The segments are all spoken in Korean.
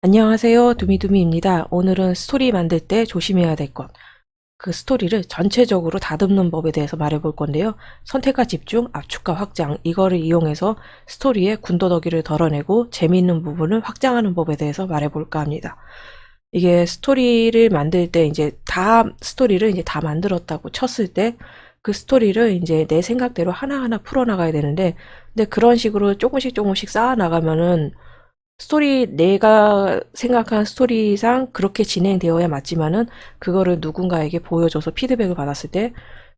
안녕하세요. 두미두미입니다. 오늘은 스토리 만들 때 조심해야 될 것, 그 스토리를 전체적으로 다듬는 법에 대해서 말해볼 건데요. 선택과 집중, 압축과 확장, 이거를 이용해서 스토리의 군더더기를 덜어내고 재미있는 부분을 확장하는 법에 대해서 말해볼까 합니다. 이게 스토리를 만들 때 스토리를 이제 다 만들었다고 쳤을 때 그 스토리를 이제 내 생각대로 하나하나 풀어나가야 되는데, 근데 그런 식으로 조금씩 조금씩 쌓아 나가면은 내가 생각한 스토리상 그렇게 진행되어야 맞지만은 그거를 누군가에게 보여줘서 피드백을 받았을 때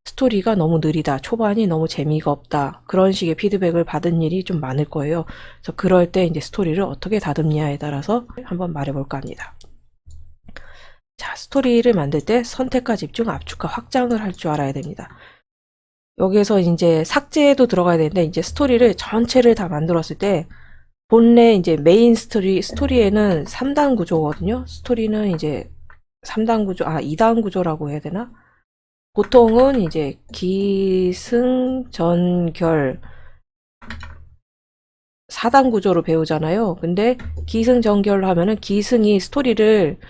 스토리가 너무 느리다, 초반이 너무 재미가 없다, 그런 식의 피드백을 받은 일이 좀 많을 거예요. 그래서 그럴 때 이제 스토리를 어떻게 다듬냐에 따라서 한번 말해볼까 합니다. 자, 스토리를 만들 때 선택과 집중, 압축과 확장을 할 줄 알아야 됩니다. 여기에서 이제 삭제도 들어가야 되는데, 이제 스토리를 전체를 다 만들었을 때 본래 이제 메인 스토리에는 3단 구조거든요. 스토리는 이제 3단 구조, 2단 구조라고 해야 되나? 보통은 이제 기승전결 4단 구조로 배우잖아요. 근데 기승전결로 하면은 기승이 스토리를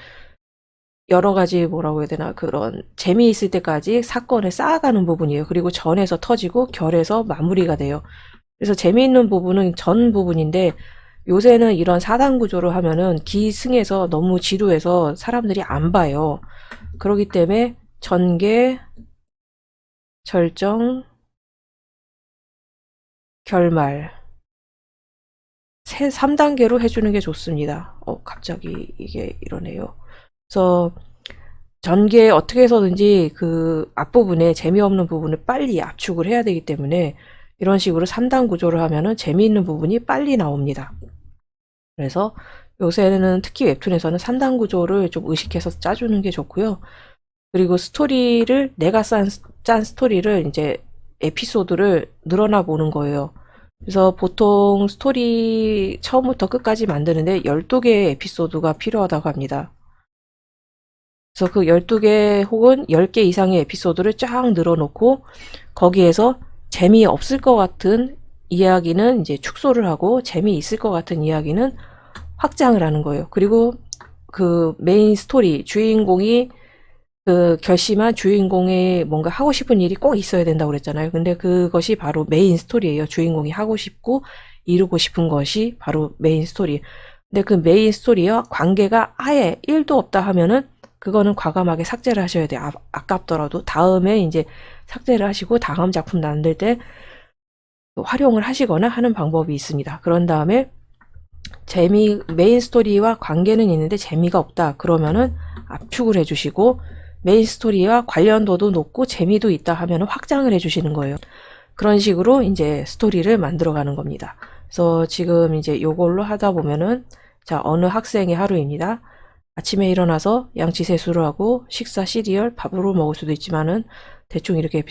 여러 가지 뭐라고 해야 되나, 그런 재미있을 때까지 사건을 쌓아가는 부분이에요. 그리고 전에서 터지고 결에서 마무리가 돼요. 그래서 재미있는 부분은 전 부분인데, 요새는 이런 4단 구조로 하면은 기승에서 너무 지루해서 사람들이 안 봐요. 그렇기 때문에 전개, 절정, 결말 3단계로 해주는 게 좋습니다. 갑자기 이게 이러네요. 그래서 전개 어떻게 해서든지 그 앞부분에 재미없는 부분을 빨리 압축을 해야 되기 때문에 이런 식으로 3단 구조를 하면은 재미있는 부분이 빨리 나옵니다. 그래서 요새는 특히 웹툰에서는 3단 구조를 좀 의식해서 짜주는 게 좋고요. 그리고 내가 짠 스토리를 이제 에피소드를 늘어나 보는 거예요. 그래서 보통 스토리 처음부터 끝까지 만드는데 12개의 에피소드가 필요하다고 합니다. 그래서 그 12개 혹은 10개 이상의 에피소드를 쫙 늘어놓고 거기에서 재미없을 것 같은 이야기는 이제 축소를 하고 재미있을 것 같은 이야기는 확장을 하는 거예요. 그리고 그 메인 스토리, 주인공이 그 결심한 주인공의 뭔가 하고 싶은 일이 꼭 있어야 된다고 그랬잖아요. 근데 그것이 바로 메인 스토리예요. 주인공이 하고 싶고 이루고 싶은 것이 바로 메인 스토리. 근데 그 메인 스토리와 관계가 아예 1도 없다 하면은 그거는 과감하게 삭제를 하셔야 돼요. 아깝더라도 다음에 이제 삭제를 하시고 다음 작품 만들 때 활용을 하시거나 하는 방법이 있습니다. 그런 다음에 메인 스토리와 관계는 있는데 재미가 없다, 그러면은 압축을 해주시고, 메인 스토리와 관련도도 높고 재미도 있다 하면 확장을 해주시는 거예요. 그런 식으로 이제 스토리를 만들어가는 겁니다. 그래서 지금 이제 요걸로 하다 보면은, 자, 어느 학생의 하루입니다. 아침에 일어나서 양치 세수를 하고 식사 시리얼 밥으로 먹을 수도 있지만은 대충 이렇게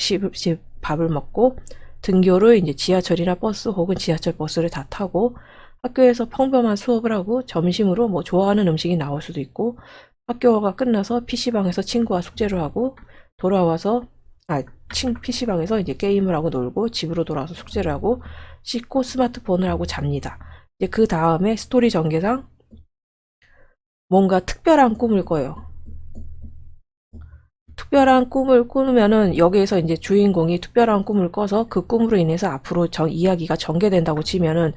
밥을 먹고 등교를 이제 지하철이나 버스 혹은 지하철 버스를 다 타고 학교에서 평범한 수업을 하고 점심으로 뭐 좋아하는 음식이 나올 수도 있고, 학교가 끝나서 PC방에서 친구와 숙제를 하고 돌아와서 PC방에서 이제 게임을 하고 놀고 집으로 돌아와서 숙제를 하고 씻고 스마트폰을 하고 잡니다. 이제 그 다음에 스토리 전개상 뭔가 특별한 꿈을 꿔요. 특별한 꿈을 꾸면은 여기에서 이제 주인공이 특별한 꿈을 꿔서 그 꿈으로 인해서 앞으로 이야기가 전개된다고 치면은,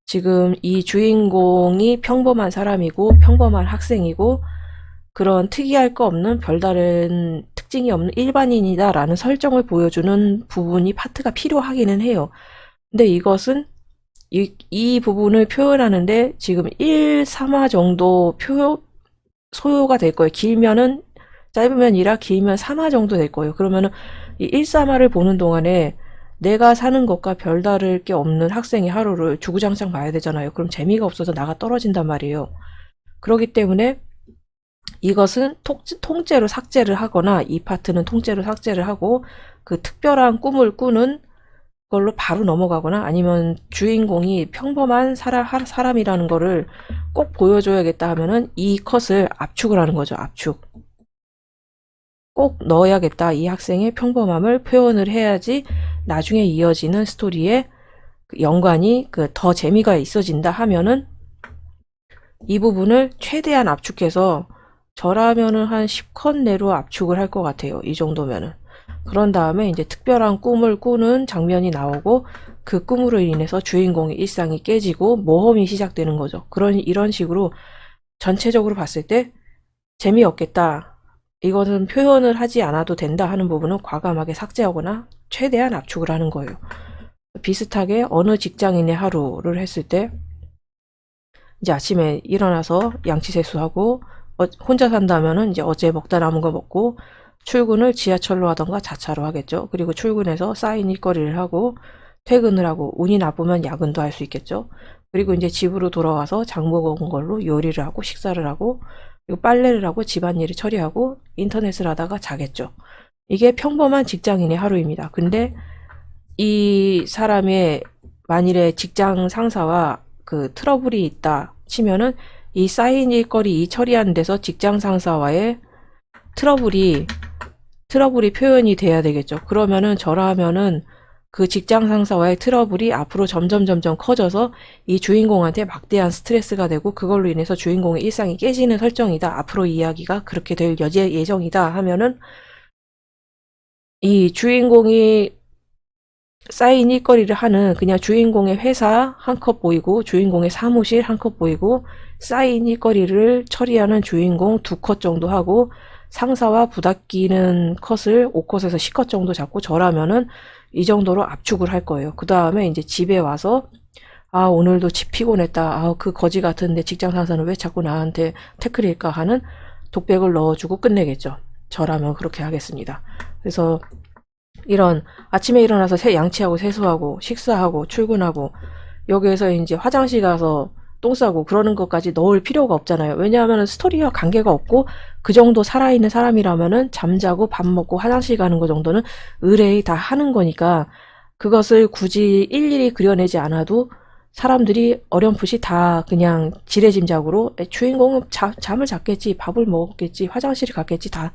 지금 이 주인공이 평범한 사람이고 평범한 학생이고 그런 특이할 거 없는 별다른 특징이 없는 일반인이다라는 설정을 보여주는 부분이 파트가 필요하기는 해요. 근데 이것은 이 부분을 표현하는데 지금 1, 3화 정도 소요가 될 거예요. 짧으면 1화, 길면 3화 정도 될 거예요. 그러면은 이 1, 3화를 보는 동안에 내가 사는 것과 별다를 게 없는 학생의 하루를 주구장창 봐야 되잖아요. 그럼 재미가 없어서 나가 떨어진단 말이에요. 그렇기 때문에 이것은 통째로 삭제를 하거나 이 파트는 통째로 삭제를 하고 그 특별한 꿈을 꾸는 걸로 바로 넘어가거나, 아니면 주인공이 평범한 사람이라는 거를 꼭 보여줘야겠다 하면은 이 컷을 압축을 하는 거죠. 압축. 꼭 넣어야겠다. 이 학생의 평범함을 표현을 해야지 나중에 이어지는 스토리에 연관이 더 재미가 있어진다 하면은 이 부분을 최대한 압축해서 저라면은 한 10컷 내로 압축을 할 것 같아요. 이 정도면은. 그런 다음에 이제 특별한 꿈을 꾸는 장면이 나오고 그 꿈으로 인해서 주인공의 일상이 깨지고 모험이 시작되는 거죠. 이런 식으로 전체적으로 봤을 때 재미없겠다. 이것은 표현을 하지 않아도 된다 하는 부분은 과감하게 삭제하거나 최대한 압축을 하는 거예요. 비슷하게 어느 직장인의 하루를 했을 때 이제 아침에 일어나서 양치 세수하고 혼자 산다면은 이제 어제 먹다 남은 거 먹고 출근을 지하철로 하던가 자차로 하겠죠. 그리고 출근해서 쌓인 일거리를 하고 퇴근을 하고 운이 나쁘면 야근도 할 수 있겠죠. 그리고 이제 집으로 돌아와서 장 보고 온 걸로 요리를 하고 식사를 하고 그리고 빨래를 하고 집안일을 처리하고 인터넷을 하다가 자겠죠. 이게 평범한 직장인의 하루입니다. 근데 이 사람의 만일에 직장 상사와 그 트러블이 있다 치면은 이 쌓인 일거리 이 처리하는 데서 직장 상사와의 트러블이 표현이 돼야 되겠죠. 그러면은 저라면은 그 직장 상사와의 트러블이 앞으로 점점 커져서 이 주인공한테 막대한 스트레스가 되고 그걸로 인해서 주인공의 일상이 깨지는 설정이다. 앞으로 이야기가 그렇게 될 예정이다 하면은 이 주인공이 쌓인 일거리를 하는 그냥 주인공의 회사 한 컷 보이고 주인공의 사무실 한 컷 보이고 쌓인 일거리를 처리하는 주인공 2컷 정도 하고 상사와 부닥기는 컷을 5컷에서 10컷 정도 잡고 저라면은 이 정도로 압축을 할 거예요. 그 다음에 이제 집에 와서 아 오늘도 집 피곤했다. 아 그 거지 같은데 직장 상사는 왜 자꾸 나한테 태클일까 하는 독백을 넣어주고 끝내겠죠. 저라면 그렇게 하겠습니다. 그래서 이런 아침에 일어나서 양치하고 세수하고 식사하고 출근하고 여기에서 이제 화장실 가서 똥 싸고 그러는 것까지 넣을 필요가 없잖아요. 왜냐하면 스토리와 관계가 없고 그 정도 살아있는 사람이라면은 잠자고 밥 먹고 화장실 가는 거 정도는 의뢰의 다 하는 거니까 그것을 굳이 일일이 그려내지 않아도 사람들이 어렴풋이 다 그냥 지레짐작으로 주인공은 잠을 잤겠지, 밥을 먹었겠지, 화장실을 갔겠지 다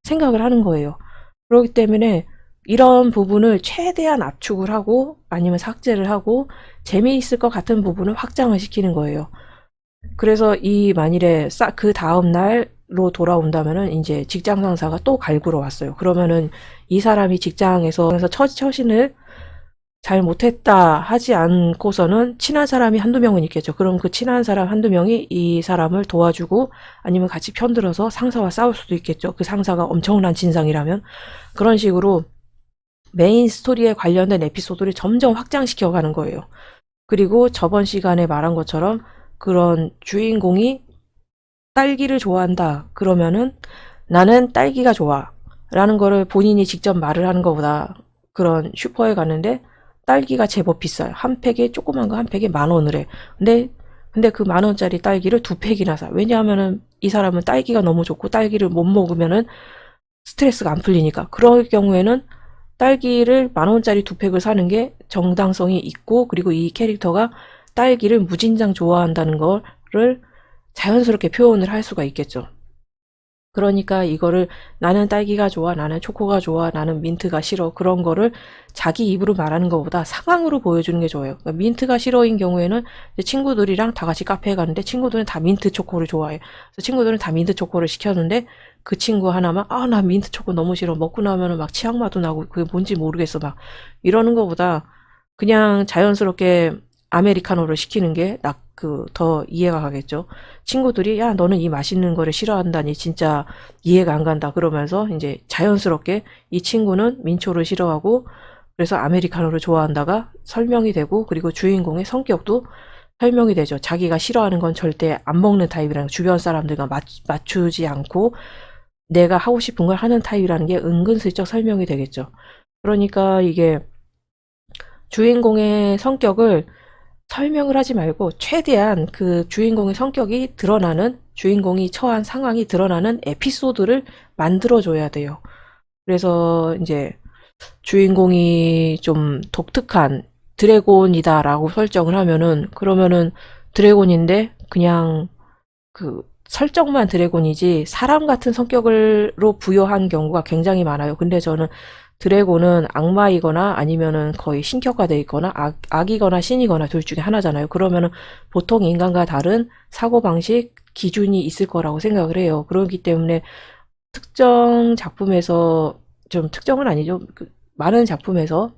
생각을 하는 거예요. 그렇기 때문에 이런 부분을 최대한 압축을 하고 아니면 삭제를 하고 재미있을 것 같은 부분을 확장을 시키는 거예요. 그래서 이 만일에 그 다음 날로 돌아온다면은 이제 직장 상사가 또 갈구러 왔어요. 그러면은 이 사람이 직장에서 처신을 잘 못했다 하지 않고서는 친한 사람이 한두 명은 있겠죠. 그럼 그 친한 사람 한두 명이 이 사람을 도와주고 아니면 같이 편들어서 상사와 싸울 수도 있겠죠. 그 상사가 엄청난 진상이라면. 그런 식으로 메인 스토리에 관련된 에피소드를 점점 확장시켜 가는 거예요. 그리고 저번 시간에 말한 것처럼 그런 주인공이 딸기를 좋아한다. 그러면은 나는 딸기가 좋아. 라는 거를 본인이 직접 말을 하는 것보다 그런 슈퍼에 갔는데 딸기가 제법 비싸요. 한 팩에 조그만 거 한 팩에 10,000원을 해. 근데 그 10,000원짜리 딸기를 2팩이나 사. 왜냐하면은 이 사람은 딸기가 너무 좋고 딸기를 못 먹으면은 스트레스가 안 풀리니까. 그럴 경우에는 딸기를 10,000원짜리 2팩을 사는 게 정당성이 있고 그리고 이 캐릭터가 딸기를 무진장 좋아한다는 거를 자연스럽게 표현을 할 수가 있겠죠. 그러니까 이거를 나는 딸기가 좋아, 나는 초코가 좋아, 나는 민트가 싫어 그런 거를 자기 입으로 말하는 것보다 상황으로 보여주는 게 좋아요. 그러니까 민트가 싫어인 경우에는 친구들이랑 다 같이 카페에 가는데 친구들은 다 민트 초코를 좋아해. 그래서 친구들은 다 민트 초코를 시켰는데 그 친구 하나만 아 나 민트 초코 너무 싫어 먹고 나면은 막 치약맛도 나고 그게 뭔지 모르겠어 막 이러는 것보다 그냥 자연스럽게 아메리카노를 시키는 게 더 이해가 가겠죠. 친구들이 야 너는 이 맛있는 거를 싫어한다니 진짜 이해가 안 간다 그러면서 이제 자연스럽게 이 친구는 민초를 싫어하고 그래서 아메리카노를 좋아한다가 설명이 되고 그리고 주인공의 성격도 설명이 되죠. 자기가 싫어하는 건 절대 안 먹는 타입이라는 주변 사람들과 맞추지 않고 내가 하고 싶은 걸 하는 타입이라는 게 은근슬쩍 설명이 되겠죠. 그러니까 이게 주인공의 성격을 설명을 하지 말고 최대한 그 주인공의 성격이 드러나는 주인공이 처한 상황이 드러나는 에피소드를 만들어줘야 돼요. 그래서 이제 주인공이 좀 독특한 드래곤이다라고 설정을 하면은 그러면은 드래곤인데 그냥 그 설정만 드래곤이지 사람 같은 성격으로 부여한 경우가 굉장히 많아요. 근데 저는 드래곤은 악마이거나 아니면은 거의 신격화되어 있거나 악이거나 신이거나 둘 중에 하나잖아요. 그러면은 보통 인간과 다른 사고방식, 기준이 있을 거라고 생각을 해요. 그렇기 때문에 특정 작품에서, 좀 특정은 아니죠. 많은 작품에서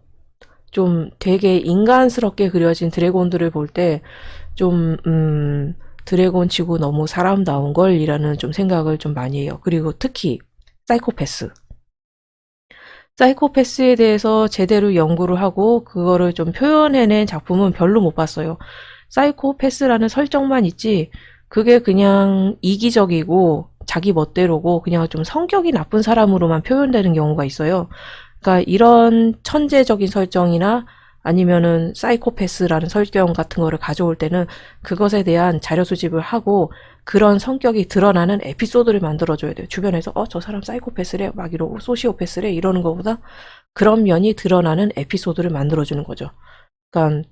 좀 되게 인간스럽게 그려진 드래곤들을 볼 때 좀, 드래곤 치고 너무 사람다운 걸이라는 좀 생각을 좀 많이 해요. 그리고 특히 사이코패스. 사이코패스에 대해서 제대로 연구를 하고 그거를 좀 표현해낸 작품은 별로 못 봤어요. 사이코패스라는 설정만 있지 그게 그냥 이기적이고 자기 멋대로고 그냥 좀 성격이 나쁜 사람으로만 표현되는 경우가 있어요. 그러니까 이런 천재적인 설정이나 아니면은 사이코패스라는 설정 같은 거를 가져올 때는 그것에 대한 자료 수집을 하고 그런 성격이 드러나는 에피소드를 만들어줘야 돼요. 주변에서 저 사람 사이코패스래 막 이러고 소시오패스래 이러는 것보다 그런 면이 드러나는 에피소드를 만들어주는 거죠. 그러니까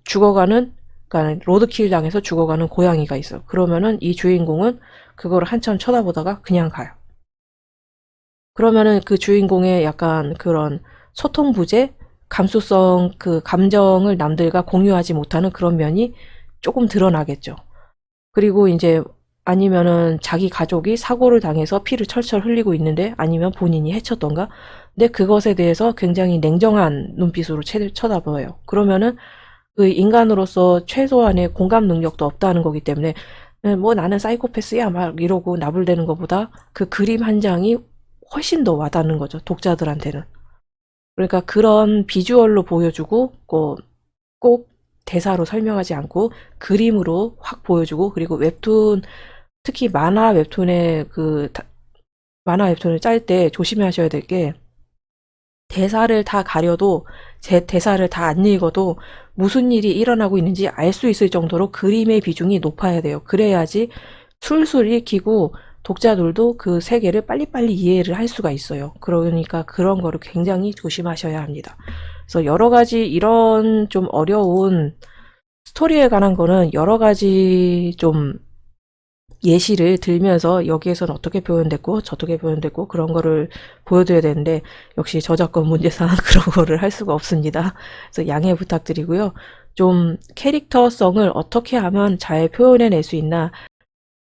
로드킬 당해서 죽어가는 고양이가 있어. 그러면은 이 주인공은 그거를 한참 쳐다보다가 그냥 가요. 그러면은 그 주인공의 약간 그런 소통 부재, 감수성, 그 감정을 남들과 공유하지 못하는 그런 면이 조금 드러나겠죠. 그리고 이제 아니면은 자기 가족이 사고를 당해서 피를 철철 흘리고 있는데 아니면 본인이 해쳤던가 근데 그것에 대해서 굉장히 냉정한 눈빛으로 쳐다봐요. 그러면은 그 인간으로서 최소한의 공감 능력도 없다는 거기 때문에 뭐 나는 사이코패스야 막 이러고 나불대는 것보다 그 그림 한 장이 훨씬 더 와닿는 거죠. 독자들한테는. 그러니까 그런 비주얼로 보여주고 꼭 대사로 설명하지 않고 그림으로 확 보여주고 그리고 웹툰 특히 만화 웹툰을 짤 때 조심하셔야 될 게 대사를 다 가려도 제 대사를 다 안 읽어도 무슨 일이 일어나고 있는지 알 수 있을 정도로 그림의 비중이 높아야 돼요. 그래야지 술술 읽히고 독자들도 그 세계를 빨리빨리 이해를 할 수가 있어요. 그러니까 그런 거를 굉장히 조심하셔야 합니다. 그래서 여러 가지 이런 좀 어려운 스토리에 관한 거는 여러 가지 좀 예시를 들면서 여기에서는 어떻게 표현됐고 저떻게 표현됐고 그런 거를 보여드려야 되는데 역시 저작권 문제상 그런 거를 할 수가 없습니다. 그래서 양해 부탁드리고요. 좀 캐릭터성을 어떻게 하면 잘 표현해낼 수 있나.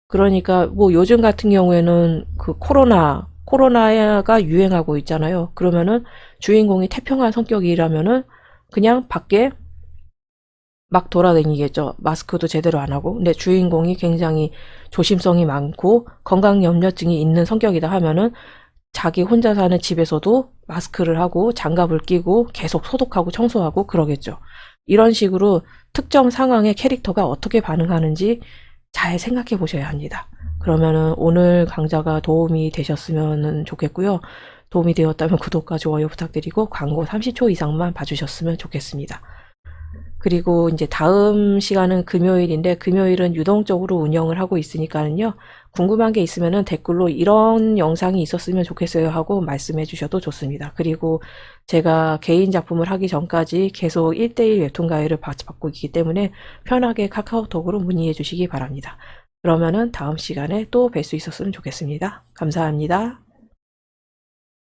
그러니까 뭐 요즘 같은 경우에는 그 코로나가 유행하고 있잖아요. 그러면은 주인공이 태평한 성격이라면은 그냥 밖에 막 돌아다니겠죠. 마스크도 제대로 안 하고. 근데 주인공이 굉장히 조심성이 많고 건강염려증이 있는 성격이다 하면은 자기 혼자 사는 집에서도 마스크를 하고 장갑을 끼고 계속 소독하고 청소하고 그러겠죠. 이런 식으로 특정 상황에 캐릭터가 어떻게 반응하는지 잘 생각해 보셔야 합니다. 그러면은 오늘 강좌가 도움이 되셨으면 좋겠고요. 도움이 되었다면 구독과 좋아요 부탁드리고 광고 30초 이상만 봐주셨으면 좋겠습니다. 그리고 이제 다음 시간은 금요일인데 금요일은 유동적으로 운영을 하고 있으니까는요. 궁금한 게 있으면은 댓글로 이런 영상이 있었으면 좋겠어요 하고 말씀해 주셔도 좋습니다. 그리고 제가 개인 작품을 하기 전까지 계속 1대1 웹툰 가이드를 받고 있기 때문에 편하게 카카오톡으로 문의해 주시기 바랍니다. 그러면은 다음 시간에 또 뵐 수 있었으면 좋겠습니다. 감사합니다.